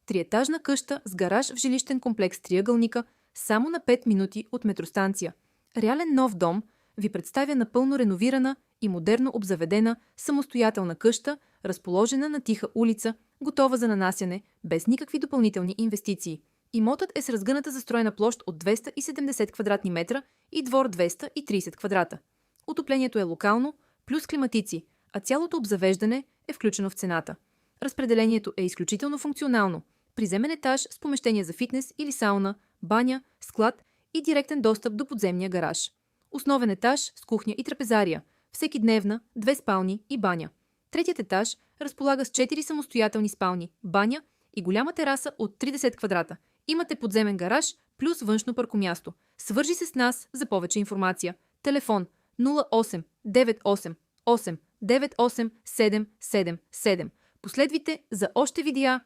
Триетажна къща с гараж в жилищен комплекс Триъгълника, само на 5 минути от метростанция. Реален нов дом ви представя напълно реновирана и модерно обзаведена самостоятелна къща, разположена на тиха улица, готова за нанасяне, без никакви допълнителни инвестиции. Имотът е с разгъната застроена площ от 270 квадратни метра и двор 230 квадрата. Отоплението е локално, плюс климатици, а цялото обзавеждане е включено в цената. Разпределението е изключително функционално. Приземен етаж с помещение за фитнес или сауна, баня, склад и директен достъп до подземния гараж. Основен етаж с кухня и трапезария, всекидневна, 2 спални и баня. Третият етаж разполага с 4 самостоятелни спални, баня и голяма тераса от 30 квадрата. Имате подземен гараж плюс външно паркомясто. Свържи се с нас за повече информация. Телефон 08 98 8 98 777. Последвайте за още видеа